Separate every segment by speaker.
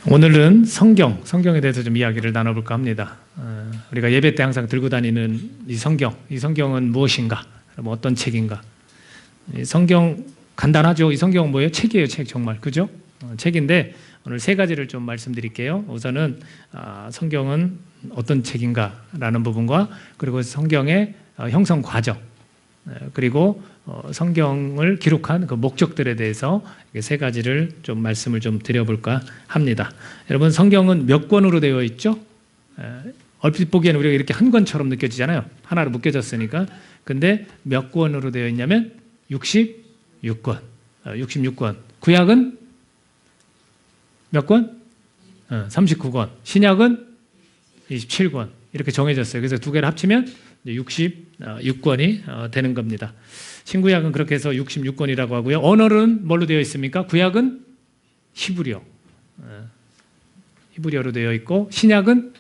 Speaker 1: 오늘은 성경에 대해서 좀 이야기를 나눠볼까 합니다. 우리가 예배 때 항상 들고 다니는 이 성경은 무엇인가? 어떤 책인가? 이 성경 간단하죠? 이 성경은 뭐예요? 책이에요, 책 정말. 그죠? 책인데 오늘 세 가지를 좀 말씀드릴게요. 우선은 성경은 어떤 책인가라는 부분과 그리고 성경의 형성 과정, 그리고 성경을 기록한 그 목적들에 대해서 세 가지를 좀 말씀을 좀 드려볼까 합니다. 여러분, 성경은 몇 권으로 되어 있죠? 얼핏 보기에는 우리가 이렇게 한 권처럼 느껴지잖아요. 하나로 묶여졌으니까. 근데 몇 권으로 되어 있냐면 66권. 66권. 구약은 몇 권? 39권. 신약은 27권. 이렇게 정해졌어요. 그래서 두 개를 합치면 66권이 되는 겁니다. 신구약은 그렇게 해서 66권이라고 하고요. 언어는 뭘로 되어 있습니까? 구약은 히브리어. 히브리어로 되어 있고, 신약은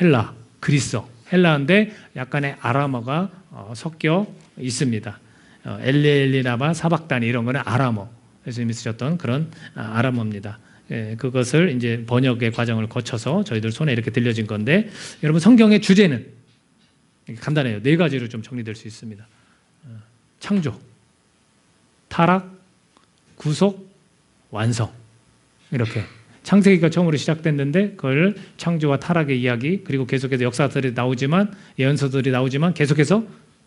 Speaker 1: 헬라, 그리스어. 헬라인데 약간의 아람어가 섞여 있습니다. 엘리엘리나바, 사박다니 이런 거는 아람어. 예수님이 쓰셨던 그런 아람어입니다. 그것을 이제 번역의 과정을 거쳐서 저희들 손에 이렇게 들려진 건데, 여러분, 성경의 주제는 간단해요. 네 가지로 좀 정리될 수 있습니다. 창조, 타락, 구속, 완성. 이렇게 창세기가 처음으로 시작됐는데 그걸 창조와 타락의 이야기, 그리고 계속해서 역사들이 나오지만, 예언서들이 나오지만 계속해서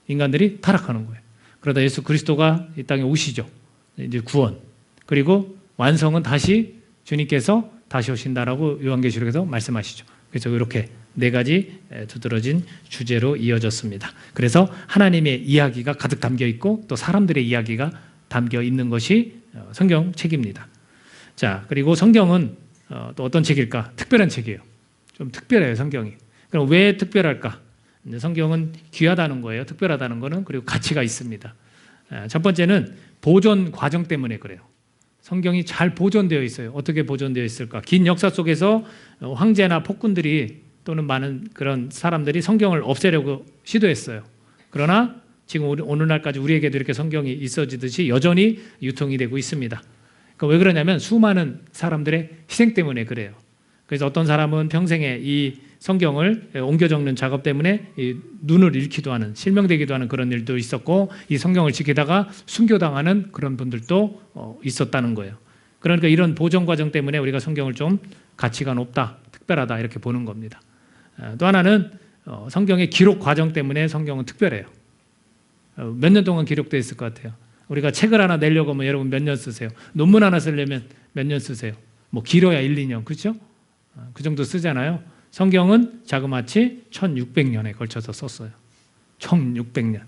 Speaker 1: 인간들이 타락하는 거예요. 그러다 예수 그리스도가 이 땅에 오시죠. 이제 구원. 그리고 완성은 다시 주님께서 다시 오신다라고 요한계시록에서 말씀하시죠. 그래서 이렇게 네 가지 두드러진 주제로 이어졌습니다. 그래서 하나님의 이야기가 가득 담겨 있고 또 사람들의 이야기가 담겨 있는 것이 성경책입니다. 자, 그리고 성경은 또 어떤 책일까? 특별한 책이에요. 좀 특별해요, 성경이. 그럼 왜 특별할까? 성경은 귀하다는 거예요. 특별하다는 거는. 그리고 가치가 있습니다. 첫 번째는 보존 과정 때문에 그래요. 성경이 잘 보존되어 있어요. 어떻게 보존되어 있을까? 긴 역사 속에서 황제나 폭군들이 또는 많은 그런 사람들이 성경을 없애려고 시도했어요. 그러나 지금 오늘날까지 우리에게도 이렇게 성경이 있어지듯이 여전히 유통이 되고 있습니다. 그러니까 왜 그러냐면 수많은 사람들의 희생 때문에 그래요. 그래서 어떤 사람은 평생에 이 성경을 옮겨 적는 작업 때문에 눈을 잃기도 하는, 실명되기도 하는 그런 일도 있었고, 이 성경을 지키다가 순교당하는 그런 분들도 있었다는 거예요. 그러니까 이런 보존 과정 때문에 우리가 성경을 좀 가치가 높다, 특별하다 이렇게 보는 겁니다. 또 하나는 성경의 기록 과정 때문에 성경은 특별해요. 몇 년 동안 기록되어 있을 것 같아요. 우리가 책을 하나 내려고 하면 여러분 몇 년 쓰세요? 논문 하나 쓰려면 몇 년 쓰세요? 뭐 길어야 1, 2년, 그렇죠? 그 정도 쓰잖아요. 성경은 자그마치 1600년에 걸쳐서 썼어요. 1600년.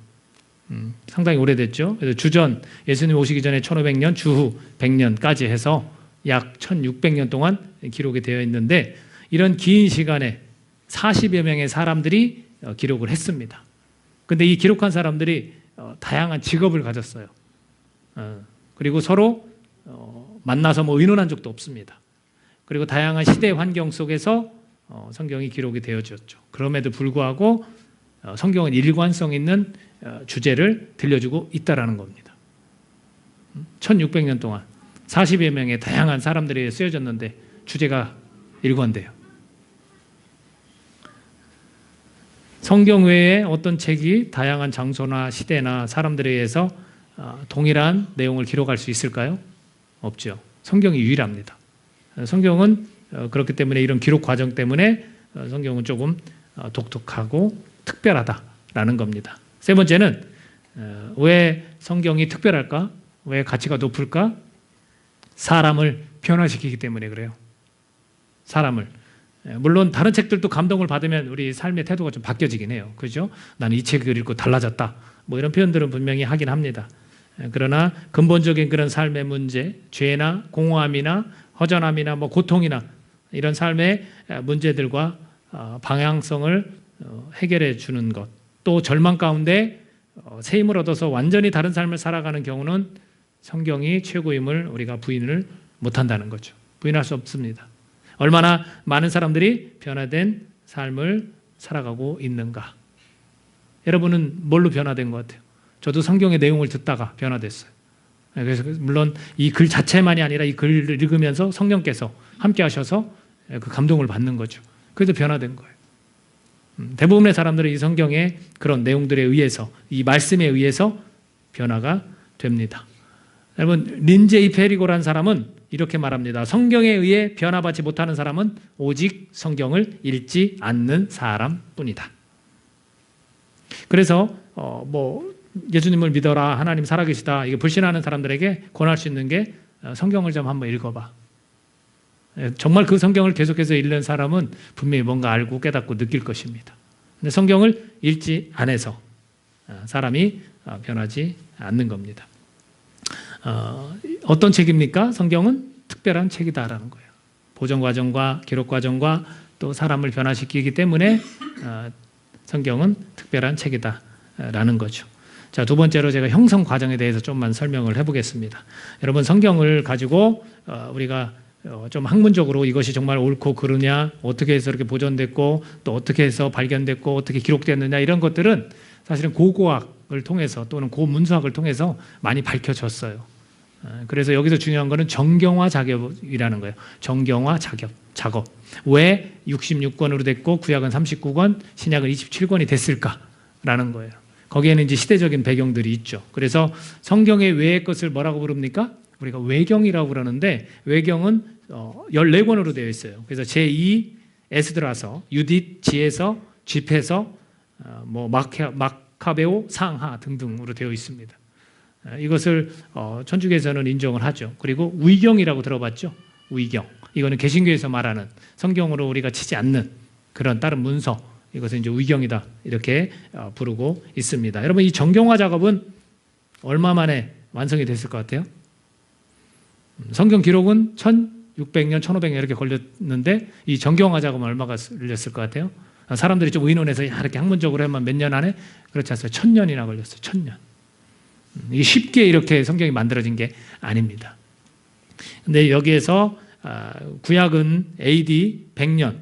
Speaker 1: 상당히 오래됐죠. 그래서 주전, 예수님 오시기 전에 1500년, 주후 100년까지 해서 약 1600년 동안 기록이 되어 있는데, 이런 긴 시간에 40여 명의 사람들이 기록을 했습니다. 근데 이 기록한 사람들이 다양한 직업을 가졌어요. 그리고 서로 만나서 뭐 의논한 적도 없습니다. 그리고 다양한 시대 환경 속에서 성경이 기록이 되어졌죠. 그럼에도 불구하고 성경은 일관성 있는 주제를 들려주고 있다는 겁니다. 1600년 동안 40여 명의 다양한 사람들이 쓰여졌는데 주제가 일관돼요. 성경 외에 어떤 책이 다양한 장소나 시대나 사람들에 의해서 동일한 내용을 기록할 수 있을까요? 없죠. 성경이 유일합니다. 성경은 그렇기 때문에 이런 기록 과정 때문에 성경은 조금 독특하고 특별하다라는 겁니다. 세 번째는 왜 성경이 특별할까? 왜 가치가 높을까? 사람을 변화시키기 때문에 그래요. 사람을. 물론 다른 책들도 감동을 받으면 우리 삶의 태도가 좀 바뀌어지긴 해요. 그죠? 나는 이 책을 읽고 달라졌다. 뭐 이런 표현들은 분명히 하긴 합니다. 그러나 근본적인 그런 삶의 문제, 죄나 공허함이나 허전함이나 뭐 고통이나 이런 삶의 문제들과 방향성을 해결해 주는 것, 또 절망 가운데 새 힘을 얻어서 완전히 다른 삶을 살아가는 경우는 성경이 최고임을 우리가 부인을 못한다는 거죠. 부인할 수 없습니다. 얼마나 많은 사람들이 변화된 삶을 살아가고 있는가. 여러분은 뭘로 변화된 것 같아요? 저도 성경의 내용을 듣다가 변화됐어요. 그래서 물론 이 글 자체만이 아니라 이 글을 읽으면서 성령께서 함께 하셔서 그 감동을 받는 거죠. 그래서 변화된 거예요. 대부분의 사람들은 이 성경의 그런 내용들에 의해서, 이 말씀에 의해서 변화가 됩니다. 여러분, 린제이 페리고라는 사람은 이렇게 말합니다. 성경에 의해 변화받지 못하는 사람은 오직 성경을 읽지 않는 사람뿐이다. 그래서 예수님을 믿어라, 하나님 살아계시다, 이게 불신하는 사람들에게 권할 수 있는 게 성경을 좀 한번 읽어봐. 정말 그 성경을 계속해서 읽는 사람은 분명히 뭔가 알고 깨닫고 느낄 것입니다. 근데 성경을 읽지 않아서 사람이 변하지 않는 겁니다. 어떤 책입니까? 성경은 특별한 책이다라는 거예요. 보존 과정과 기록 과정과 또 사람을 변화시키기 때문에 성경은 특별한 책이다라는 거죠. 자, 두 번째로 제가 형성 과정에 대해서 좀만 설명을 해보겠습니다. 여러분, 성경을 가지고 우리가 좀 학문적으로 이것이 정말 옳고 그르냐, 어떻게 해서 이렇게 보존됐고 또 어떻게 해서 발견됐고 어떻게 기록됐느냐, 이런 것들은 사실은 고고학을 통해서 또는 고문수학을 통해서 많이 밝혀졌어요. 그래서 여기서 중요한 거는 정경화 작업이라는 거예요. 정경화 작업. 왜 66권으로 됐고 구약은 39권, 신약은 27권이 됐을까라는 거예요. 거기에는 이제 시대적인 배경들이 있죠. 그래서 성경의 외의 것을 뭐라고 부릅니까? 우리가 외경이라고 그러는데, 외경은 14권으로 되어 있어요. 그래서 제2 에스드라서, 유딧, 지에서, 집에서, 마카베오, 상하 등등으로 되어 있습니다. 이것을 천주교에서는 인정을 하죠. 그리고 위경이라고 들어봤죠? 위경. 이거는 개신교에서 말하는 성경으로 우리가 치지 않는 그런 다른 문서, 이것은 이제 위경이다, 이렇게 부르고 있습니다. 여러분, 이 정경화 작업은 얼마 만에 완성이 됐을 것 같아요? 성경 기록은 1600년, 1500년 이렇게 걸렸는데 이 정경화 작업은 얼마가 걸렸을 것 같아요? 사람들이 좀 의논해서 이렇게 학문적으로 하면 몇 년 안에, 그렇지 않습니다. 1000년이나 걸렸어요. 1000년. 이게 쉽게 이렇게 성경이 만들어진 게 아닙니다. 근데 여기에서 구약은 AD 100년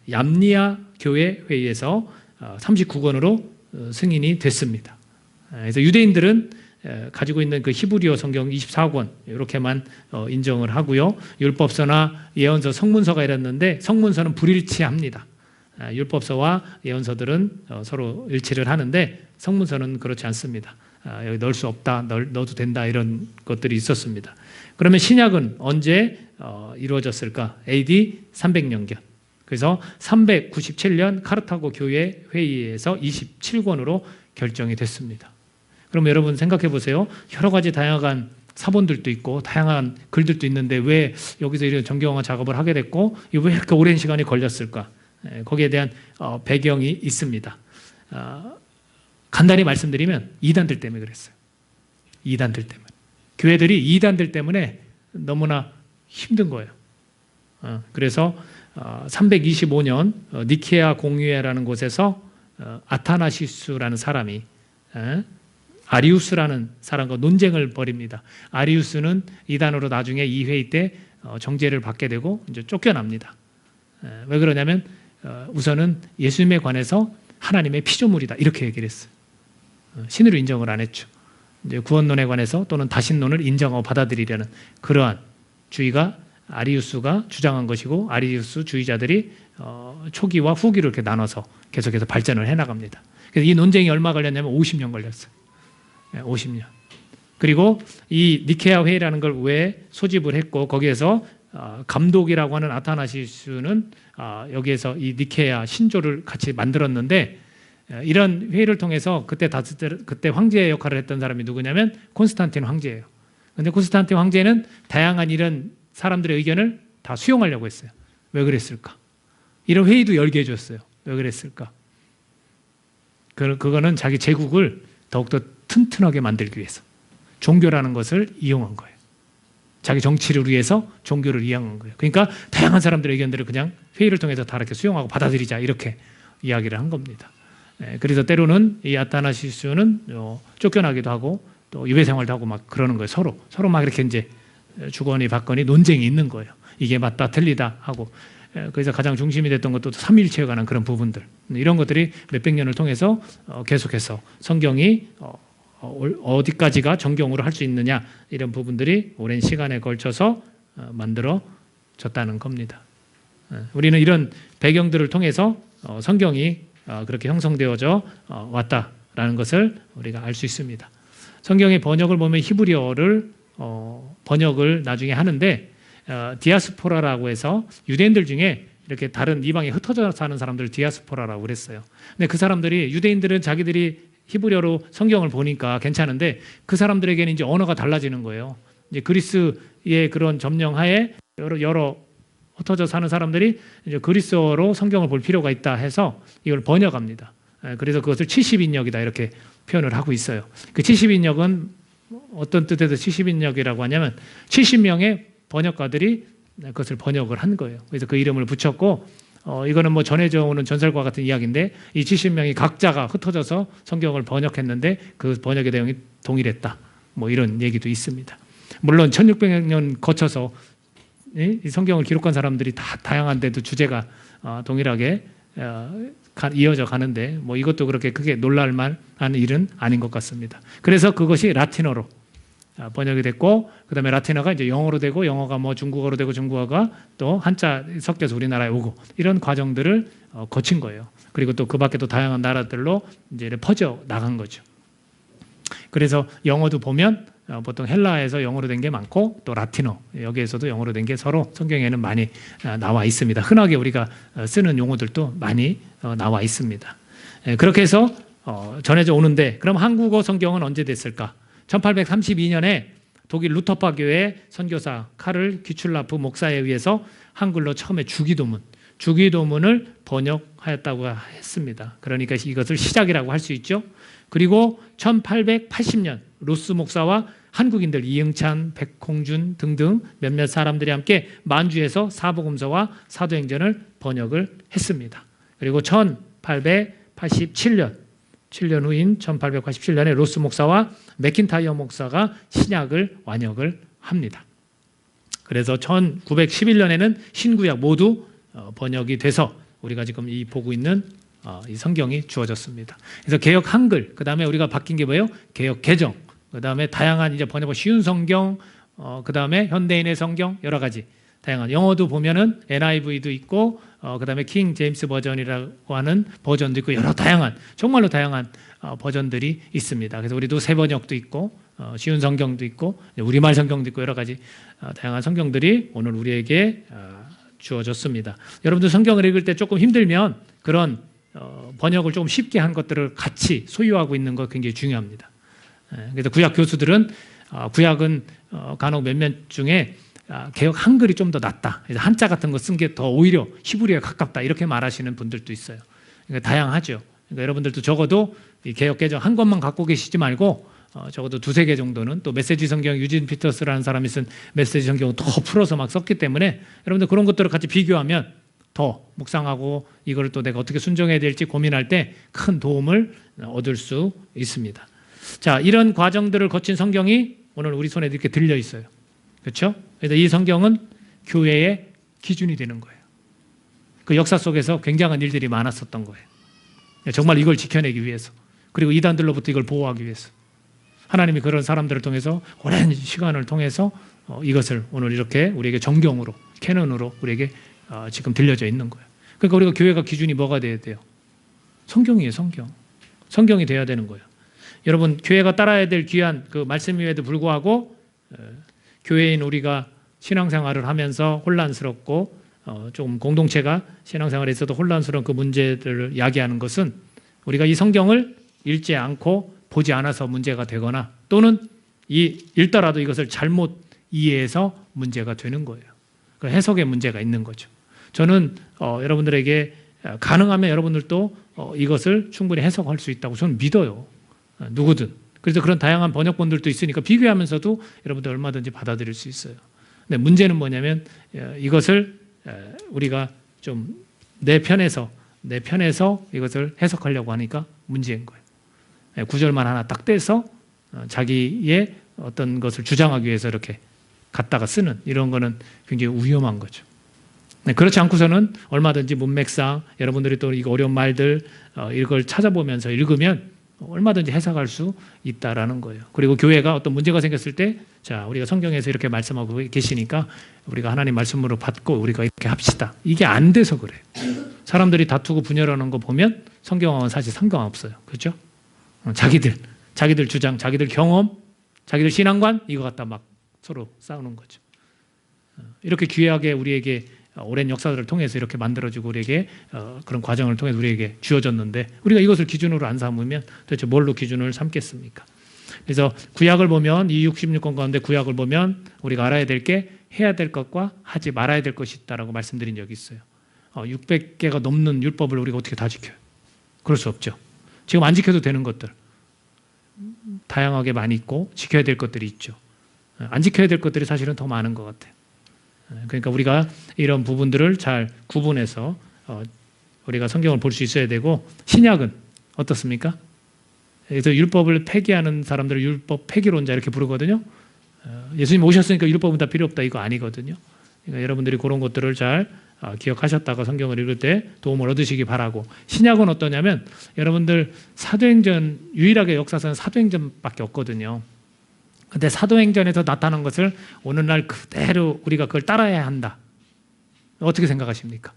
Speaker 1: 얌니아 교회 회의에서 39권으로 승인이 됐습니다. 그래서 유대인들은 가지고 있는 그 히브리어 성경 24권 이렇게만 인정을 하고요. 율법서나 예언서, 성문서가 이랬는데 성문서는 불일치합니다. 율법서와 예언서들은 서로 일치를 하는데 성문서는 그렇지 않습니다. 여기 넣을 수 없다, 넣어도 된다, 이런 것들이 있었습니다. 그러면 신약은 언제 이루어졌을까? AD 300년경. 그래서 397년 카르타고 교회 회의에서 27권으로 결정이 됐습니다. 그럼 여러분 생각해 보세요. 여러 가지 다양한 사본들도 있고 다양한 글들도 있는데 왜 여기서 이런 정경화 작업을 하게 됐고 왜 이렇게 오랜 시간이 걸렸을까? 거기에 대한 배경이 있습니다. 간단히 말씀드리면 이단들 때문에 그랬어요. 이단들 때문에. 교회들이 이단들 때문에 너무나 힘든 거예요. 그래서 325년 니케아 공유회라는 곳에서 아타나시스라는 사람이 아리우스라는 사람과 논쟁을 벌입니다. 아리우스는 이단으로 나중에 이 회의 때 정죄를 받게 되고 이제 쫓겨납니다. 왜 그러냐면 우선은 예수님에 관해서 하나님의 피조물이다, 이렇게 얘기를 했어요. 신으로 인정을 안 했죠. 이제 구원론에 관해서 또는 다신론을 인정하고 받아들이려는 그러한 주의가 아리우스가 주장한 것이고, 아리우스 주의자들이 초기와 후기로 이렇게 나눠서 계속해서 발전을 해나갑니다. 그래서 이 논쟁이 얼마 걸렸냐면 50년 걸렸어요. 50년. 그리고 이 니케아 회의라는 걸 왜 소집을 했고, 거기에서 감독이라고 하는 아타나시스는 여기에서 이 니케아 신조를 같이 만들었는데, 이런 회의를 통해서 그때 황제 역할을 했던 사람이 누구냐면 콘스탄틴 황제예요. 그런데 콘스탄틴 황제는 다양한 이런 사람들의 의견을 다 수용하려고 했어요. 왜 그랬을까? 이런 회의도 열게 해줬어요. 왜 그랬을까? 그거는 자기 제국을 더욱더 튼튼하게 만들기 위해서 종교라는 것을 이용한 거예요. 자기 정치를 위해서 종교를 이용한 거예요. 그러니까 다양한 사람들의 의견들을 그냥 회의를 통해서 다 이렇게 수용하고 받아들이자, 이렇게 이야기를 한 겁니다. 그래서 때로는 이 아타나시스는 쫓겨나기도 하고 또 유배 생활도 하고 막 그러는 거예요. 서로 막 이렇게 이제 주거니 받거니 논쟁이 있는 거예요. 이게 맞다 틀리다 하고. 그래서 가장 중심이 됐던 것도 삼위일체에 관한 그런 부분들, 이런 것들이 몇백 년을 통해서 계속해서 성경이 어디까지가 정경으로 할 수 있느냐 이런 부분들이 오랜 시간에 걸쳐서 만들어졌다는 겁니다. 우리는 이런 배경들을 통해서 성경이 그렇게 형성되어져 왔다라는 것을 우리가 알 수 있습니다. 성경의 번역을 보면 히브리어를 번역을 나중에 하는데 디아스포라라고 해서 유대인들 중에 이렇게 다른 이방에 흩어져 사는 사람들을 디아스포라라고 그랬어요. 근데 그 사람들이 유대인들은 자기들이 히브리어로 성경을 보니까 괜찮은데 그 사람들에게는 이제 언어가 달라지는 거예요. 이제 그리스의 그런 점령하에 여러 흩어져 사는 사람들이 이제 그리스어로 성경을 볼 필요가 있다 해서 이걸 번역합니다. 그래서 그것을 70인역이다 이렇게 표현을 하고 있어요. 그 70인역은 어떤 뜻에서 70인역이라고 하냐면 70명의 번역가들이 그것을 번역을 한 거예요. 그래서 그 이름을 붙였고 이거는 뭐 전해져 오는 전설과 같은 이야기인데 이 70명이 각자가 흩어져서 성경을 번역했는데 그 번역의 내용이 동일했다. 뭐 이런 얘기도 있습니다. 물론 1600년 거쳐서 이 성경을 기록한 사람들이 다 다양한데도 주제가 동일하게 이어져 가는데 뭐 이것도 그렇게 크게 놀랄 만한 일은 아닌 것 같습니다. 그래서 그것이 라틴어로 번역이 됐고 그다음에 라틴어가 이제 영어로 되고 영어가 뭐 중국어로 되고 중국어가 또 한자 섞여서 우리나라에 오고 이런 과정들을 거친 거예요. 그리고 또 그 밖에 또 다양한 나라들로 이제 퍼져 나간 거죠. 그래서 영어도 보면 보통 헬라에서 영어로 된 게 많고 또 라틴어 여기에서도 영어로 된 게 서로 성경에는 많이 나와 있습니다. 흔하게 우리가 쓰는 용어들도 많이 나와 있습니다. 그렇게 해서 전해져 오는데 그럼 한국어 성경은 언제 됐을까? 1832년에 독일 루터파 교회 선교사 카를 귀출라프 목사에 의해서 한글로 처음에 주기도문을 번역하였다고 했습니다. 그러니까 이것을 시작이라고 할 수 있죠. 그리고 1880년 로스 목사와 한국인들 이응찬, 백홍준 등등 몇몇 사람들이 함께 만주에서 사복음서와 사도행전을 번역을 했습니다. 그리고 1887년 7년 후인 1887년에 로스 목사와 맥킨타이어 목사가 신약을 완역을 합니다. 그래서 1911년에는 신구약 모두 번역이 돼서 우리가 지금 이 보고 있는 이 성경이 주어졌습니다. 그래서 개역 한글, 그 다음에 우리가 바뀐 게 뭐예요? 개역 개정, 그 다음에 다양한 이제 번역 쉬운 성경, 그 다음에 현대인의 성경 여러 가지 다양한 영어도 보면은 NIV도 있고 그 다음에 킹 제임스 버전이라고 하는 버전도 있고 여러 다양한 정말로 다양한 버전들이 있습니다. 그래서 우리도 새 번역도 있고 쉬운 성경도 있고 우리말 성경도 있고 여러 가지 다양한 성경들이 오늘 우리에게 주어졌습니다. 여러분들 성경을 읽을 때 조금 힘들면 그런 번역을 조금 쉽게 한 것들을 같이 소유하고 있는 거 굉장히 중요합니다. 그래서 구약 교수들은 구약은 간혹 몇몇 중에 개역 한글이 좀 더 낫다. 한자 같은 거 쓴 게 더 오히려 히브리어에 가깝다. 이렇게 말하시는 분들도 있어요. 그러니까 다양하죠. 그러니까 여러분들도 적어도 이 개역 개정 한 권만 갖고 계시지 말고 적어도 두세 개 정도는 또 메시지 성경 유진 피터스라는 사람이 쓴 메시지 성경을 더 풀어서 막 썼기 때문에 여러분들 그런 것들을 같이 비교하면 더 묵상하고 이걸 또 내가 어떻게 순종해야 될지 고민할 때 큰 도움을 얻을 수 있습니다. 자, 이런 과정들을 거친 성경이 오늘 우리 손에 이렇게 들려 있어요. 그렇죠? 그래서 이 성경은 교회의 기준이 되는 거예요. 그 역사 속에서 굉장한 일들이 많았었던 거예요. 정말 이걸 지켜내기 위해서 그리고 이단들로부터 이걸 보호하기 위해서 하나님이 그런 사람들을 통해서 오랜 시간을 통해서 이것을 오늘 이렇게 우리에게 정경으로 캐논으로 우리에게 지금 들려져 있는 거예요. 그러니까 우리가 교회가 기준이 뭐가 돼야 돼요? 성경이에요. 성경이 돼야 되는 거예요. 여러분 교회가 따라야 될 귀한 그 말씀임에도 불구하고 교회인 우리가 신앙생활을 하면서 혼란스럽고 좀 공동체가 신앙생활에 있어도 혼란스러운 그 문제들을 야기하는 것은 우리가 이 성경을 읽지 않고 보지 않아서 문제가 되거나 또는 읽더라도 이것을 잘못 이해해서 문제가 되는 거예요. 그 해석에 문제가 있는 거죠. 저는 여러분들에게 가능하면 여러분들도 이것을 충분히 해석할 수 있다고 저는 믿어요. 누구든. 그래서 그런 다양한 번역본들도 있으니까 비교하면서도 여러분들 얼마든지 받아들일 수 있어요. 근데 문제는 뭐냐면 이것을 우리가 좀 내 편에서 이것을 해석하려고 하니까 문제인 거예요. 구절만 하나 딱 떼서 자기의 어떤 것을 주장하기 위해서 이렇게 갖다가 쓰는 이런 거는 굉장히 위험한 거죠. 그렇지 않고서는 얼마든지 문맥상 여러분들이 또 이거 어려운 말들 이걸 찾아보면서 읽으면 얼마든지 해석할 수 있다라는 거예요. 그리고 교회가 어떤 문제가 생겼을 때, 자, 우리가 성경에서 이렇게 말씀하고 계시니까 우리가 하나님 말씀으로 받고 우리가 이렇게 합시다. 이게 안 돼서 그래요. 사람들이 다투고 분열하는 거 보면 성경하고는 사실 상관없어요. 그렇죠? 자기들 주장, 자기들 경험, 자기들 신앙관 이거 갖다 막 서로 싸우는 거죠. 이렇게 귀하게 우리에게 오랜 역사들을 통해서 이렇게 만들어지고 우리에게 그런 과정을 통해서 우리에게 주어졌는데 우리가 이것을 기준으로 안 삼으면 도대체 뭘로 기준을 삼겠습니까? 그래서 구약을 보면 이 66권 가운데 구약을 보면 우리가 알아야 될 게 해야 될 것과 하지 말아야 될 것이 있다라고 말씀드린 적이 있어요. 600개가 넘는 율법을 우리가 어떻게 다 지켜요? 그럴 수 없죠. 지금 안 지켜도 되는 것들 다양하게 많이 있고 지켜야 될 것들이 있죠. 안 지켜야 될 것들이 사실은 더 많은 것 같아요. 그러니까 우리가 이런 부분들을 잘 구분해서 우리가 성경을 볼 수 있어야 되고 신약은 어떻습니까? 그래서 율법을 폐기하는 사람들을 율법 폐기론자 이렇게 부르거든요. 예수님 오셨으니까 율법은 다 필요 없다 이거 아니거든요. 그러니까 여러분들이 그런 것들을 잘 기억하셨다가 성경을 읽을 때 도움을 얻으시기 바라고 신약은 어떠냐면 여러분들 사도행전 유일하게 역사서는 사도행전밖에 없거든요. 근데 사도행전에서 나타난 것을 오늘날 그대로 우리가 그걸 따라야 한다. 어떻게 생각하십니까?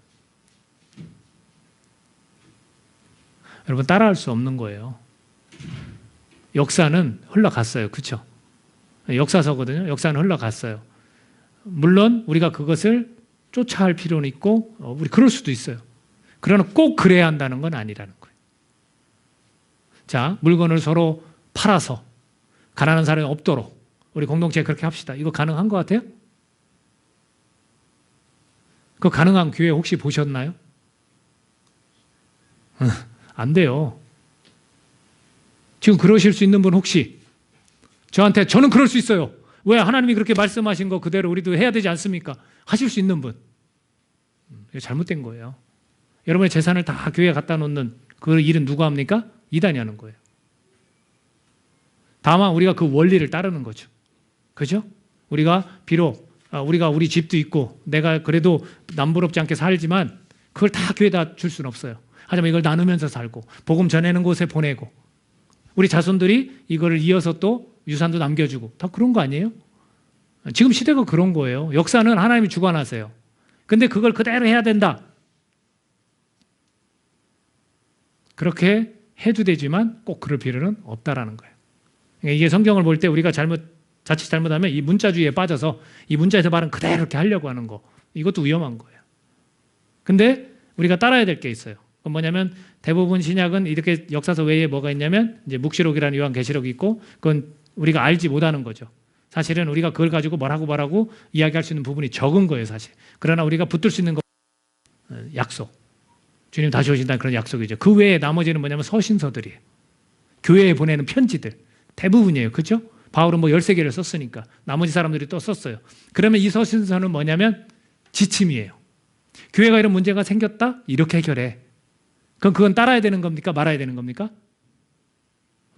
Speaker 1: 여러분 따라할 수 없는 거예요. 역사는 흘러갔어요. 그렇죠? 역사서거든요. 역사는 흘러갔어요. 물론 우리가 그것을 쫓아할 필요는 있고 우리 그럴 수도 있어요. 그러나 꼭 그래야 한다는 건 아니라는 거예요. 자, 물건을 서로 팔아서 가난한 사람이 없도록 우리 공동체에 그렇게 합시다. 이거 가능한 것 같아요? 그 가능한 교회 혹시 보셨나요? 안 돼요. 지금 그러실 수 있는 분 혹시 저한테 저는 그럴 수 있어요. 왜 하나님이 그렇게 말씀하신 거 그대로 우리도 해야 되지 않습니까? 하실 수 있는 분. 이거 잘못된 거예요. 여러분의 재산을 다 교회에 갖다 놓는 그 일은 누가 합니까? 이단이 하는 거예요. 다만 우리가 그 원리를 따르는 거죠. 그죠? 우리가 비록 우리가 우리 집도 있고 내가 그래도 남부럽지 않게 살지만 그걸 다 교회에다 줄 수는 없어요. 하지만 이걸 나누면서 살고 복음 전하는 곳에 보내고 우리 자손들이 이거를 이어서 또 유산도 남겨주고 다 그런 거 아니에요? 지금 시대가 그런 거예요. 역사는 하나님이 주관하세요. 근데 그걸 그대로 해야 된다. 그렇게 해도 되지만 꼭 그럴 필요는 없다라는 거예요. 그러니까 이게 성경을 볼 때 우리가 자칫 잘못하면 이 문자주의에 빠져서 이 문자에서 말은 그대로 이렇게 하려고 하는 거 이것도 위험한 거예요. 근데 우리가 따라야 될 게 있어요. 그건 뭐냐면 대부분 신약은 이렇게 역사서 외에 뭐가 있냐면 이제 묵시록이라는 요한계시록이 있고 그건 우리가 알지 못하는 거죠. 사실은 우리가 그걸 가지고 뭐라고 이야기할 수 있는 부분이 적은 거예요, 사실. 그러나 우리가 붙들 수 있는 거 약속. 주님 다시 오신다는 그런 약속이죠. 그 외에 나머지는 뭐냐면 서신서들이에요. 교회에 보내는 편지들. 대부분이에요. 그렇죠? 바울은 뭐 13개를 썼으니까 나머지 사람들이 또 썼어요. 그러면 이 서신서는 뭐냐면 지침이에요. 교회가 이런 문제가 생겼다? 이렇게 해결해. 그럼 그건 따라야 되는 겁니까? 말아야 되는 겁니까?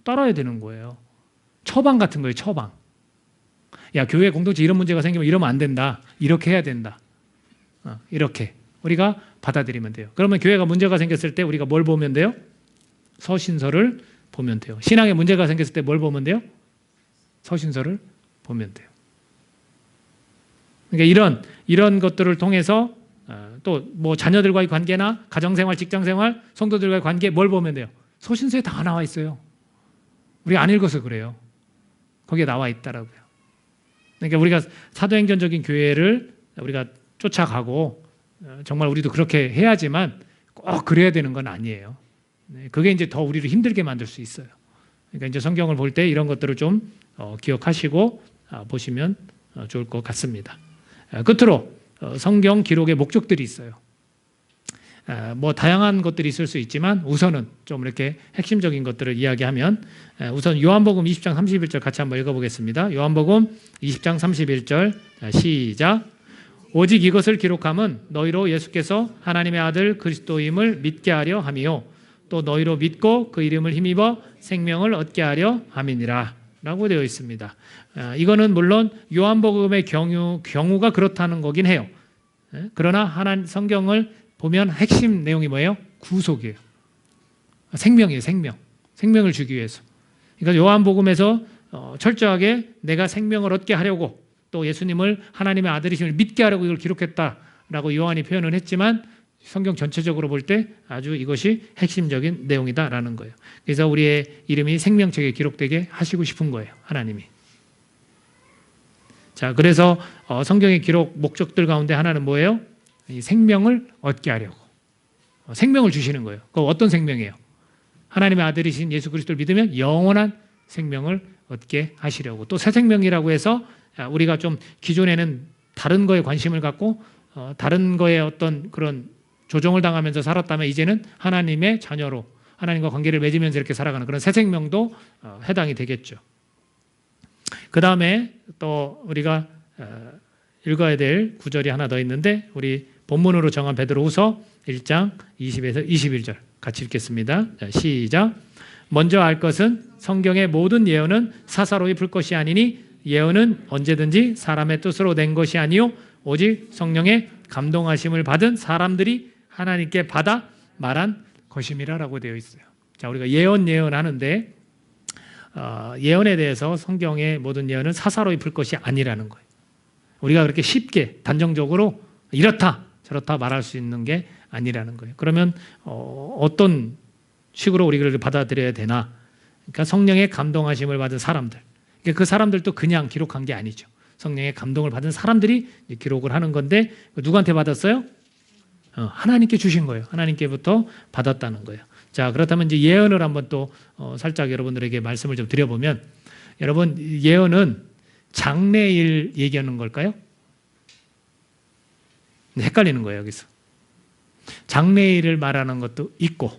Speaker 1: 따라야 되는 거예요. 처방 같은 거예요. 처방. 야, 교회 공동체 이런 문제가 생기면 이러면 안 된다. 이렇게 해야 된다. 이렇게 우리가 받아들이면 돼요. 그러면 교회가 문제가 생겼을 때 우리가 뭘 보면 돼요? 서신서를 보면 돼요. 신앙에 문제가 생겼을 때 뭘 보면 돼요? 서신서를 보면 돼요. 그러니까 이런 것들을 통해서 또 뭐 자녀들과의 관계나 가정생활, 직장생활, 성도들과의 관계 뭘 보면 돼요? 서신서에 다 나와 있어요. 우리가 안 읽어서 그래요. 거기에 나와 있다라고요. 그러니까 우리가 사도행전적인 교회를 우리가 쫓아가고 정말 우리도 그렇게 해야지만 꼭 그래야 되는 건 아니에요. 그게 이제 더 우리를 힘들게 만들 수 있어요. 그러니까 이제 성경을 볼 때 이런 것들을 좀 기억하시고 보시면 좋을 것 같습니다. 끝으로 성경 기록의 목적들이 있어요. 뭐 다양한 것들이 있을 수 있지만 우선은 좀 이렇게 핵심적인 것들을 이야기하면 우선 요한복음 20장 31절 같이 한번 읽어보겠습니다. 요한복음 20장 31절 시작. 오직 이것을 기록함은 너희로 예수께서 하나님의 아들 그리스도임을 믿게 하려 함이요 또 너희로 믿고 그 이름을 힘입어 생명을 얻게 하려 함이니라 라고 되어 있습니다. 이거는 물론 요한복음의 경우가 그렇다는 거긴 해요. 그러나 성경을 보면 핵심 내용이 뭐예요? 구속이에요. 생명이에요. 생명. 생명을 주기 위해서. 그러니까 요한복음에서 철저하게 내가 생명을 얻게 하려고 또 예수님을 하나님의 아들이심을 믿게 하려고 이걸 기록했다라고 요한이 표현을 했지만 성경 전체적으로 볼 때 아주 이것이 핵심적인 내용이다라는 거예요. 그래서 우리의 이름이 생명책에 기록되게 하시고 싶은 거예요. 하나님이. 자, 그래서 성경의 기록 목적들 가운데 하나는 뭐예요? 이 생명을 얻게 하려고. 생명을 주시는 거예요. 그 어떤 생명이에요? 하나님의 아들이신 예수 그리스도를 믿으면 영원한 생명을 얻게 하시려고. 또 새 생명이라고 해서 우리가 좀 기존에는 다른 거에 관심을 갖고 다른 거에 어떤 그런 조종을 당하면서 살았다면 이제는 하나님의 자녀로 하나님과 관계를 맺으면서 이렇게 살아가는 그런 새 생명도 해당이 되겠죠. 그 다음에 또 우리가 읽어야 될 구절이 하나 더 있는데 우리 본문으로 정한 베드로후서 1장 20에서 21절 같이 읽겠습니다. 자, 시작. 먼저 알 것은 성경의 모든 예언은 사사로이 풀 것이 아니니 예언은 언제든지 사람의 뜻으로 낸 것이 아니요 오직 성령의 감동하심을 받은 사람들이 하나님께 받아 말한 것임이라라고 되어 있어요. 자, 우리가 예언하는데 예언에 대해서 성경의 모든 예언은 사사로이 풀 것이 아니라는 거예요. 우리가 그렇게 쉽게 단정적으로 이렇다 저렇다 말할 수 있는 게 아니라는 거예요. 그러면 어떤 식으로 우리가 받아들여야 되나? 그러니까 성령의 감동하심을 받은 사람들. 그러니까 그 사람들도 그냥 기록한 게 아니죠. 성령의 감동을 받은 사람들이 기록을 하는 건데 누구한테 받았어요? 하나님께 주신 거예요. 하나님께부터 받았다는 거예요. 자, 그렇다면 이제 예언을 한번 또 살짝 여러분들에게 말씀을 좀 드려보면 여러분 예언은 장래일 얘기하는 걸까요? 헷갈리는 거예요, 여기서. 장래일을 말하는 것도 있고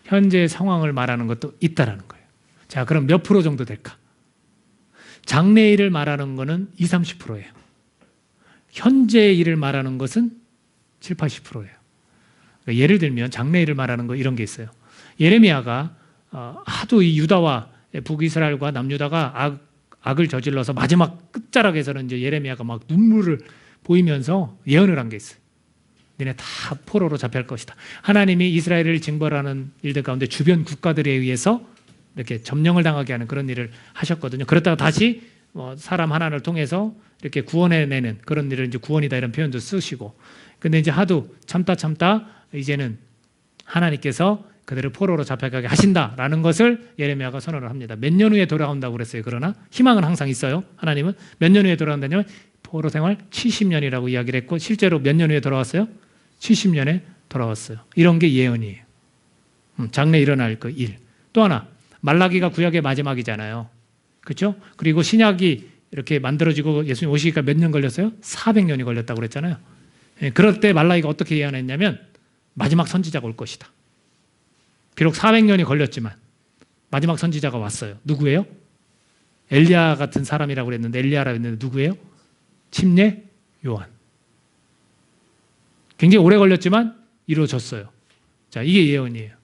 Speaker 1: 현재 상황을 말하는 것도 있다라는 거예요. 자, 그럼 몇 프로 정도 될까? 장래일을 말하는 것은 20, 30%예요. 현재 일을 말하는 것은 7, 80%예요. 그러니까 예를 들면 장래일을 말하는 거 이런 게 있어요. 예레미야가 하도 이 유다와 북이스라엘과 남유다가 악을 저질러서 마지막 끝자락에서는 이제 예레미야가 막 눈물을 보이면서 예언을 한 게 있어요. 너네 다 포로로 잡혀갈 것이다. 하나님이 이스라엘을 징벌하는 일들 가운데 주변 국가들에 의해서 이렇게 점령을 당하게 하는 그런 일을 하셨거든요. 그러다가 다시 사람 하나를 통해서 이렇게 구원해내는 그런 일을 이제 구원이다 이런 표현도 쓰시고. 근데 이제 하도 참다 이제는 하나님께서 그들을 포로로 잡혀가게 하신다라는 것을 예레미야가 선언을 합니다. 몇 년 후에 돌아온다고 그랬어요. 그러나 희망은 항상 있어요. 하나님은 몇 년 후에 돌아온다냐면 포로 생활 70년이라고 이야기를 했고 실제로 몇 년 후에 돌아왔어요? 70년에 돌아왔어요. 이런 게 예언이에요. 장래 일어날 그 일. 또 하나 말라기가 구약의 마지막이잖아요. 그렇죠? 그리고 신약이 이렇게 만들어지고 예수님 오시기가 몇 년 걸렸어요? 400년이 걸렸다고 그랬잖아요. 그럴 때 말라기가 어떻게 예언했냐면 마지막 선지자가 올 것이다. 비록 400년이 걸렸지만 마지막 선지자가 왔어요. 누구예요? 엘리야 같은 사람이라고 그랬는데 엘리야라고 했는데 누구예요? 침례 요한. 굉장히 오래 걸렸지만 이루어졌어요. 자, 이게 예언이에요.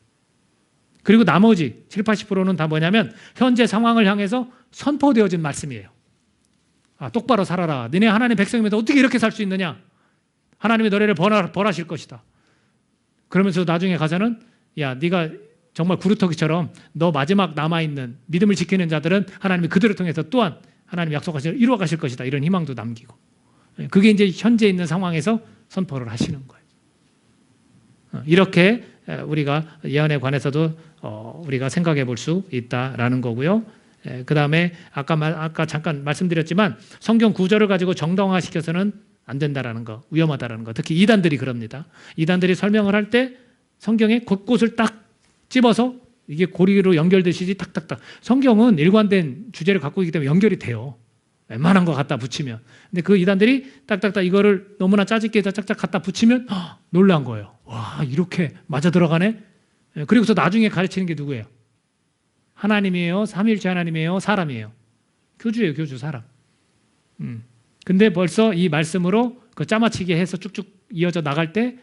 Speaker 1: 그리고 나머지 7, 80%는 다 뭐냐면 현재 상황을 향해서 선포되어진 말씀이에요. 똑바로 살아라. 너네 하나님 백성이면서 어떻게 이렇게 살 수 있느냐? 하나님이 너네를 벌하실 것이다. 그러면서 나중에 가서는 야, 네가 정말 구루터기처럼 너 마지막 남아있는 믿음을 지키는 자들은 하나님이 그들을 통해서 또한 하나님 약속하신 이루어 가실 것이다. 이런 희망도 남기고. 그게 이제 현재 있는 상황에서 선포를 하시는 거예요. 이렇게 우리가 예언에 관해서도 우리가 생각해 볼 수 있다라는 거고요. 그 다음에 아까 잠깐 말씀드렸지만 성경 구절을 가지고 정당화시켜서는 안 된다라는 거, 위험하다라는 거. 특히 이단들이 그럽니다. 이단들이 설명을 할 때 성경의 곳곳을 딱 집어서 이게 고리로 연결되시지 탁탁탁. 성경은 일관된 주제를 갖고 있기 때문에 연결이 돼요. 웬만한 거 갖다 붙이면. 근데 그 이단들이 딱딱딱 이거를 너무나 짜집게 짝짝 갖다 붙이면 놀란 거예요. 와, 이렇게 맞아 들어가네? 그리고서 나중에 가르치는 게 누구예요? 하나님이에요? 삼위일체 하나님이에요? 사람이에요? 교주예요, 교주, 사람. 근데 벌써 이 말씀으로 그 짜맞추게 해서 쭉쭉 이어져 나갈 때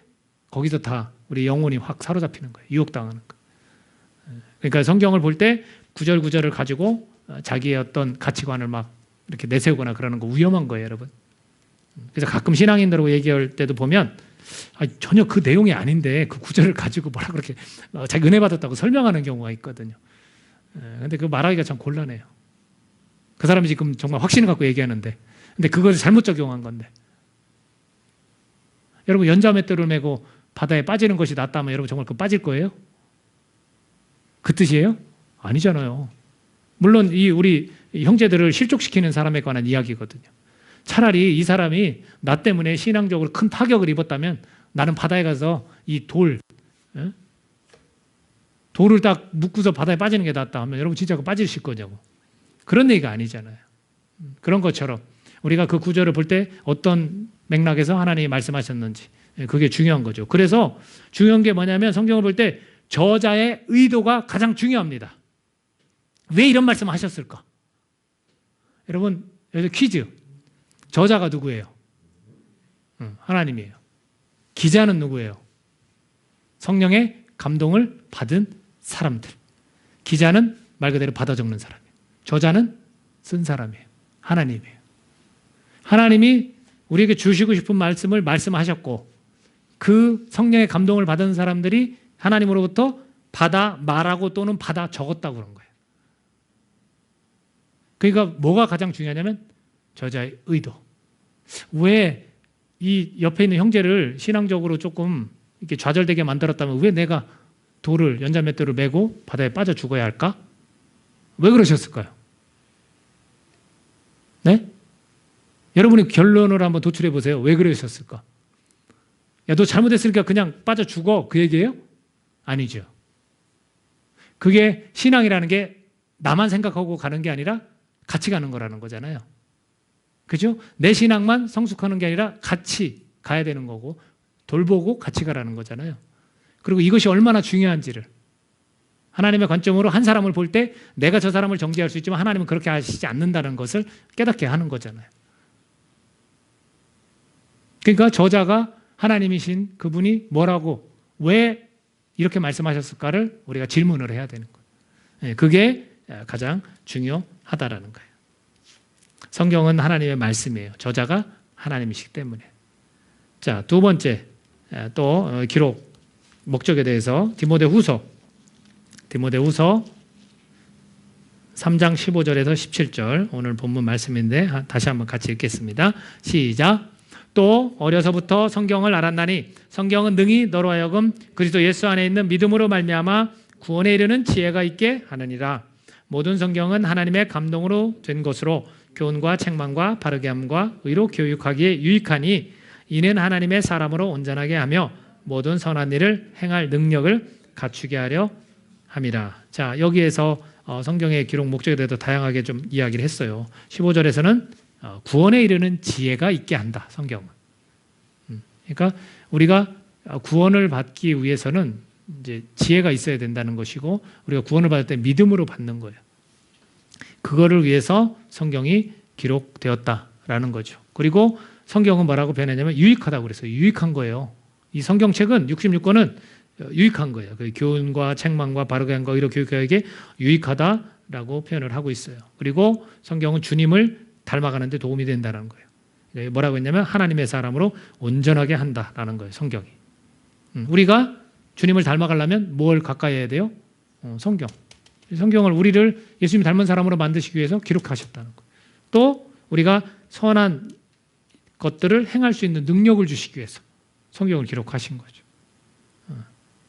Speaker 1: 거기서 다 우리 영혼이 확 사로잡히는 거예요. 유혹당하는 거예요. 그러니까 성경을 볼 때 구절구절을 가지고 자기의 어떤 가치관을 막 이렇게 내세우거나 그러는 거 위험한 거예요, 여러분. 그래서 가끔 신앙인들하고 얘기할 때도 보면 전혀 그 내용이 아닌데 그 구절을 가지고 뭐라 그렇게 자기 은혜 받았다고 설명하는 경우가 있거든요. 근데 그 말하기가 참 곤란해요. 그 사람이 지금 정말 확신을 갖고 얘기하는데, 근데 그걸 잘못 적용한 건데. 여러분, 연자맷돌을 메고 바다에 빠지는 것이 낫다면 여러분 정말 그 빠질 거예요? 그 뜻이에요? 아니잖아요. 물론 우리 형제들을 실족시키는 사람에 관한 이야기거든요. 차라리 이 사람이 나 때문에 신앙적으로 큰 타격을 입었다면 나는 바다에 가서 이 돌을 딱 묶고서 바다에 빠지는 게 낫다 하면 여러분 진짜 빠지실 거냐고. 그런 얘기가 아니잖아요. 그런 것처럼 우리가 그 구절을 볼 때 어떤 맥락에서 하나님이 말씀하셨는지 그게 중요한 거죠. 그래서 중요한 게 뭐냐면 성경을 볼 때 저자의 의도가 가장 중요합니다. 왜 이런 말씀을 하셨을까? 여러분, 여기서 퀴즈. 저자가 누구예요? 하나님이에요. 기자는 누구예요? 성령의 감동을 받은 사람들. 기자는 말 그대로 받아 적는 사람이에요. 저자는 쓴 사람이에요. 하나님이에요. 하나님이 우리에게 주시고 싶은 말씀을 말씀하셨고 그 성령의 감동을 받은 사람들이 하나님으로부터 받아 말하고 또는 받아 적었다고 그런 거예요. 그러니까 뭐가 가장 중요하냐면 저자의 의도. 왜 이 옆에 있는 형제를 신앙적으로 조금 이렇게 좌절되게 만들었다면 왜 내가 연자맷돌을 메고 바다에 빠져 죽어야 할까? 왜 그러셨을까요? 네? 여러분이 결론을 한번 도출해 보세요. 왜 그러셨을까? 야, 너 잘못했으니까 그냥 빠져 죽어. 그 얘기예요? 아니죠. 그게 신앙이라는 게 나만 생각하고 가는 게 아니라 같이 가는 거라는 거잖아요. 그죠? 내 신앙만 성숙하는 게 아니라 같이 가야 되는 거고 돌보고 같이 가라는 거잖아요. 그리고 이것이 얼마나 중요한지를 하나님의 관점으로 한 사람을 볼 때 내가 저 사람을 정죄할 수 있지만 하나님은 그렇게 하시지 않는다는 것을 깨닫게 하는 거잖아요. 그러니까 저자가 하나님이신 그분이 뭐라고 왜 이렇게 말씀하셨을까를 우리가 질문을 해야 되는 거예요. 그게 가장 중요하다라는 거예요. 성경은 하나님의 말씀이에요. 저자가 하나님이시기 때문에. 자, 두 번째 또 기록 목적에 대해서 디모데후서 3장 15절에서 17절 오늘 본문 말씀인데 다시 한번 같이 읽겠습니다. 시작. 또 어려서부터 성경을 알았나니 성경은 능히 너로 하여금 그리스도 예수 안에 있는 믿음으로 말미암아 구원에 이르는 지혜가 있게 하느니라. 모든 성경은 하나님의 감동으로 된 것으로 교훈과 책망과 바르게 함과 의로 교육하기에 유익하니 이는 하나님의 사람으로 온전하게 하며 모든 선한 일을 행할 능력을 갖추게 하려 함이라. 자, 여기에서 성경의 기록 목적에 대해서 다양하게 좀 이야기를 했어요. 15절에서는 구원에 이르는 지혜가 있게 한다. 성경은. 그러니까 우리가 구원을 받기 위해서는 이제 지혜가 있어야 된다는 것이고 우리가 구원을 받을 때 믿음으로 받는 거예요. 그거를 위해서 성경이 기록되었다라는 거죠. 그리고 성경은 뭐라고 표현했냐면 유익하다고 그랬어요. 유익한 거예요. 이 성경책은 66권은 유익한 거예요. 그 교훈과 책망과 바르게 함과 의로 교육하기에 유익하다라고 표현을 하고 있어요. 그리고 성경은 주님을 닮아가는 데 도움이 된다는 거예요. 뭐라고 했냐면 하나님의 사람으로 온전하게 한다라는 거예요. 성경이. 우리가 주님을 닮아가려면 뭘 가까이 해야 돼요? 성경. 성경을 우리를 예수님 닮은 사람으로 만드시기 위해서 기록하셨다는 거예요. 또 우리가 선한 것들을 행할 수 있는 능력을 주시기 위해서 성경을 기록하신 거죠.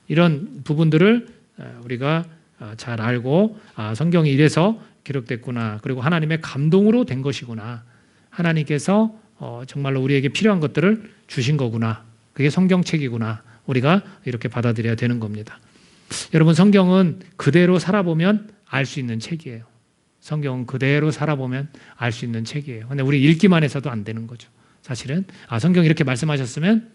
Speaker 1: 이런 부분들을 우리가 잘 알고 성경이 이래서 기록됐구나. 그리고 하나님의 감동으로 된 것이구나. 하나님께서 정말로 우리에게 필요한 것들을 주신 거구나. 그게 성경책이구나. 우리가 이렇게 받아들여야 되는 겁니다. 여러분, 성경은 그대로 살아보면 알 수 있는 책이에요. 성경은 그대로 살아보면 알 수 있는 책이에요. 근데 우리 읽기만 해서도 안 되는 거죠. 사실은 성경이 이렇게 말씀하셨으면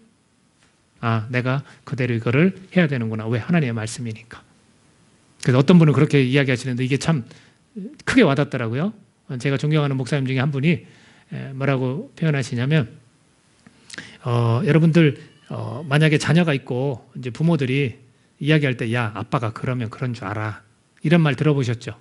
Speaker 1: 내가 그대로 이거를 해야 되는구나. 왜? 하나님의 말씀이니까. 그래서 어떤 분은 그렇게 이야기하시는데 이게 참 크게 와닿더라고요. 제가 존경하는 목사님 중에 한 분이 뭐라고 표현하시냐면 여러분들 만약에 자녀가 있고 이제 부모들이 이야기할 때 야, 아빠가 그러면 그런 줄 알아. 이런 말 들어보셨죠?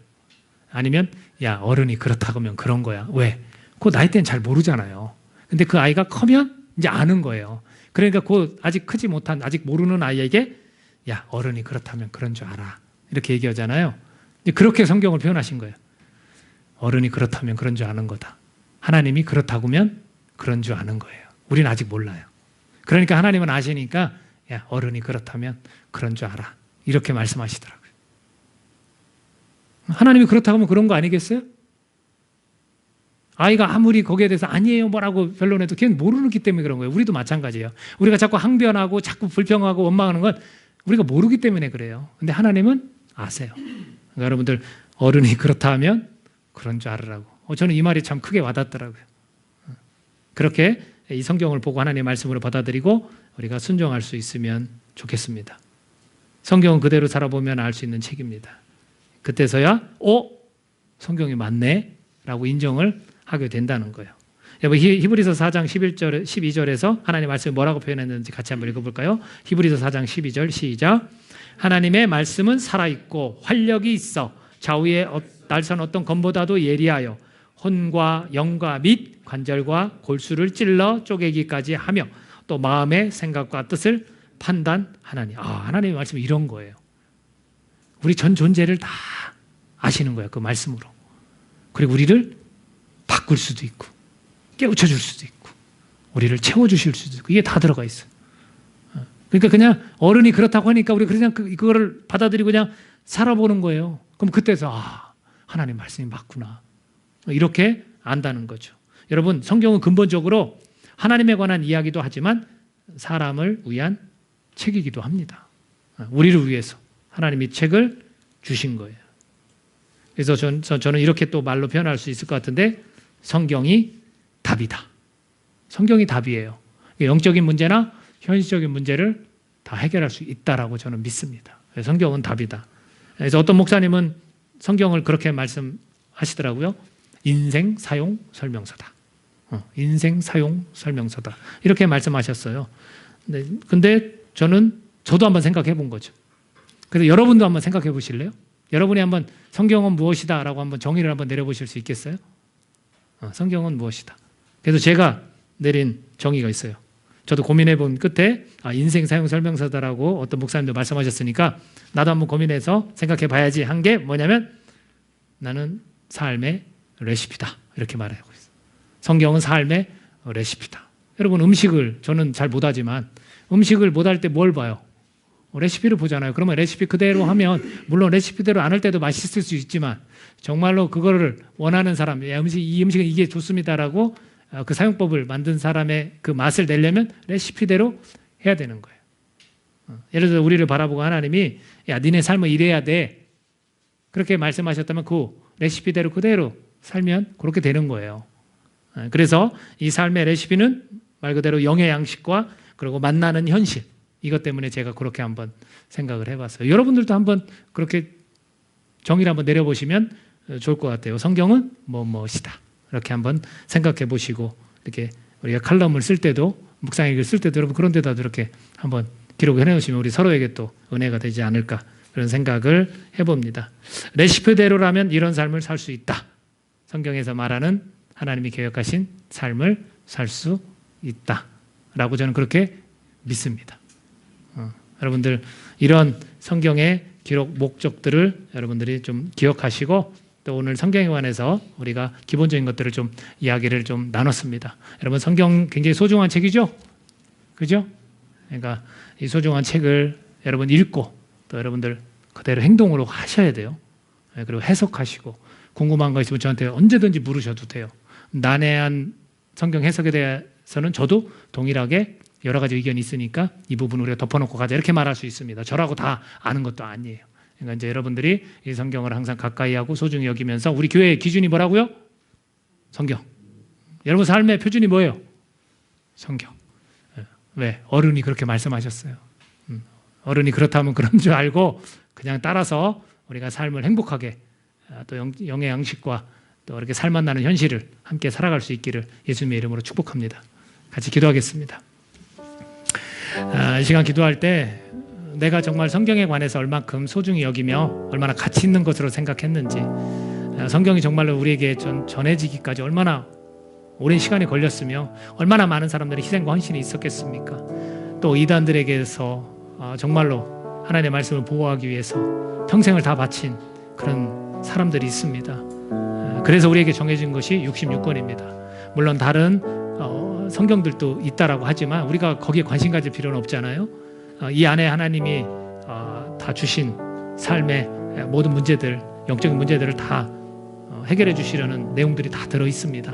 Speaker 1: 아니면 야, 어른이 그렇다고 하면 그런 거야. 왜? 그 나이 때는 잘 모르잖아요. 근데 그 아이가 커면 이제 아는 거예요. 그러니까 그 아직 크지 못한 아직 모르는 아이에게 야, 어른이 그렇다면 그런 줄 알아. 이렇게 얘기하잖아요. 그렇게 성경을 표현하신 거예요. 어른이 그렇다면 그런 줄 아는 거다. 하나님이 그렇다고면 그런 줄 아는 거예요. 우리는 아직 몰라요. 그러니까 하나님은 아시니까 야, 어른이 그렇다면 그런 줄 알아. 이렇게 말씀하시더라고요. 하나님이 그렇다고 하면 그런 거 아니겠어요? 아이가 아무리 거기에 대해서 아니에요 뭐라고 변론해도 걔는 모르기 때문에 그런 거예요. 우리도 마찬가지예요. 우리가 자꾸 항변하고 자꾸 불평하고 원망하는 건 우리가 모르기 때문에 그래요. 근데 하나님은 아세요. 그러니까 여러분들 어른이 그렇다 하면 그런 줄 알으라고. 저는 이 말이 참 크게 와닿더라고요. 그렇게 이 성경을 보고 하나님의 말씀으로 받아들이고 우리가 순종할 수 있으면 좋겠습니다. 성경은 그대로 살아보면 알 수 있는 책입니다. 그때서야 성경이 맞네 라고 인정을 하게 된다는 거예요. 여러분 히브리서 4장 11절, 12절에서 하나님의 말씀이 뭐라고 표현했는지 같이 한번 읽어볼까요? 히브리서 4장 12절 시작. 하나님의 말씀은 살아있고 활력이 있어 좌우의 날선 어떤 검보다도 예리하여 혼과 영과 및 관절과 골수를 찔러 쪼개기까지 하며 또 마음의 생각과 뜻을 판단하나니. 하나님의 말씀은 이런 거예요. 우리 전 존재를 다 아시는 거예요. 그 말씀으로. 그리고 우리를 바꿀 수도 있고 깨우쳐 줄 수도 있고 우리를 채워주실 수도 있고 이게 다 들어가 있어요. 그러니까 그냥 어른이 그렇다고 하니까 우리 그냥 그거를 받아들이고 그냥 살아보는 거예요. 그럼 그때서 하나님 말씀이 맞구나 이렇게 안다는 거죠. 여러분 성경은 근본적으로 하나님에 관한 이야기도 하지만 사람을 위한 책이기도 합니다. 우리를 위해서 하나님이 책을 주신 거예요. 그래서 저는 이렇게 또 말로 표현할 수 있을 것 같은데 성경이 답이다. 성경이 답이에요. 영적인 문제나 현실적인 문제를 다 해결할 수 있다라고 저는 믿습니다. 성경은 답이다. 그래서 어떤 목사님은 성경을 그렇게 말씀하시더라고요. 인생 사용 설명서다. 인생 사용 설명서다. 이렇게 말씀하셨어요. 근데 저도 한번 생각해 본 거죠. 그래서 여러분도 한번 생각해 보실래요? 여러분이 한번 성경은 무엇이다 라고 한번 정의를 한번 내려보실 수 있겠어요? 성경은 무엇이다. 그래서 제가 내린 정의가 있어요. 저도 고민해 본 끝에 인생 사용 설명서다라고 어떤 목사님도 말씀하셨으니까 나도 한번 고민해서 생각해 봐야지 한 게 뭐냐면 나는 삶의 레시피다 이렇게 말하고 있어요. 성경은 삶의 레시피다. 여러분 음식을 저는 잘 못하지만 음식을 못할 때 뭘 봐요? 레시피를 보잖아요. 그러면 레시피 그대로 하면 물론 레시피대로 안 할 때도 맛있을 수 있지만 정말로 그거를 원하는 사람, 이 음식은 이게 좋습니다라고 그 사용법을 만든 사람의 그 맛을 내려면 레시피대로 해야 되는 거예요. 예를 들어 우리를 바라보고 하나님이 야 니네 삶은 이래야 돼 그렇게 말씀하셨다면 그 레시피대로 그대로 살면 그렇게 되는 거예요. 그래서 이 삶의 레시피는 말 그대로 영의 양식과 그리고 만나는 현실 이것 때문에 제가 그렇게 한번 생각을 해봤어요. 여러분들도 한번 그렇게 정의를 한번 내려보시면 좋을 것 같아요. 성경은 무엇이다 이렇게 한번 생각해 보시고 이렇게 우리가 칼럼을 쓸 때도 묵상일기를 쓸 때도 여러분 그런 데다 이렇게 한번 기록을 해놓으시면 우리 서로에게 또 은혜가 되지 않을까 그런 생각을 해봅니다. 레시피대로라면 이런 삶을 살 수 있다. 성경에서 말하는 하나님이 계획하신 삶을 살 수 있다라고 저는 그렇게 믿습니다. 여러분들 이런 성경의 기록 목적들을 여러분들이 좀 기억하시고 또 오늘 성경에 관해서 우리가 기본적인 것들을 좀 이야기를 좀 나눴습니다. 여러분 성경 굉장히 소중한 책이죠? 그죠? 그러니까 이 소중한 책을 여러분 읽고 또 여러분들 그대로 행동으로 하셔야 돼요. 그리고 해석하시고 궁금한 거 있으면 저한테 언제든지 물으셔도 돼요. 난해한 성경 해석에 대해서는 저도 동일하게 여러 가지 의견이 있으니까 이 부분 우리가 덮어놓고 가자 이렇게 말할 수 있습니다. 저라고 다 아는 것도 아니에요. 그러니까 이제 여러분들이 이 성경을 항상 가까이 하고 소중히 여기면서 우리 교회의 기준이 뭐라고요? 성경. 여러분 삶의 표준이 뭐예요? 성경. 왜? 어른이 그렇게 말씀하셨어요. 어른이 그렇다면 그런 줄 알고 그냥 따라서 우리가 삶을 행복하게 또 영의 양식과 또 이렇게 살맛 나는 현실을 함께 살아갈 수 있기를 예수님의 이름으로 축복합니다. 같이 기도하겠습니다. 이 시간 기도할 때 내가 정말 성경에 관해서 얼마큼 소중히 여기며 얼마나 가치 있는 것으로 생각했는지 성경이 정말로 우리에게 전해지기까지 얼마나 오랜 시간이 걸렸으며 얼마나 많은 사람들의 희생과 헌신이 있었겠습니까? 또 이단들에게서 정말로 하나님의 말씀을 보호하기 위해서 평생을 다 바친 그런 사람들이 있습니다. 그래서 우리에게 정해진 것이 66권입니다. 물론 다른 성경들도 있다라고 하지만 우리가 거기에 관심 가질 필요는 없잖아요. 이 안에 하나님이 다 주신 삶의 모든 문제들, 영적인 문제들을 다 해결해 주시려는 내용들이 다 들어 있습니다.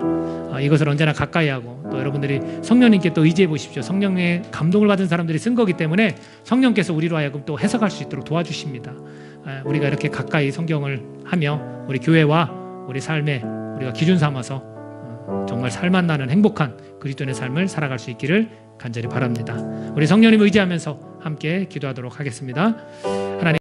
Speaker 1: 이것을 언제나 가까이 하고 또 여러분들이 성령님께 또 의지해 보십시오. 성령의 감동을 받은 사람들이 쓴 거기 때문에 성령께서 우리로 하여금 또 해석할 수 있도록 도와주십니다. 우리가 이렇게 가까이 성경을 하며 우리 교회와 우리 삶에 우리가 기준 삼아서 정말 살맛나는 행복한 그리스도인의 삶을 살아갈 수 있기를 간절히 바랍니다. 우리 성령님 의지하면서 함께 기도하도록 하겠습니다.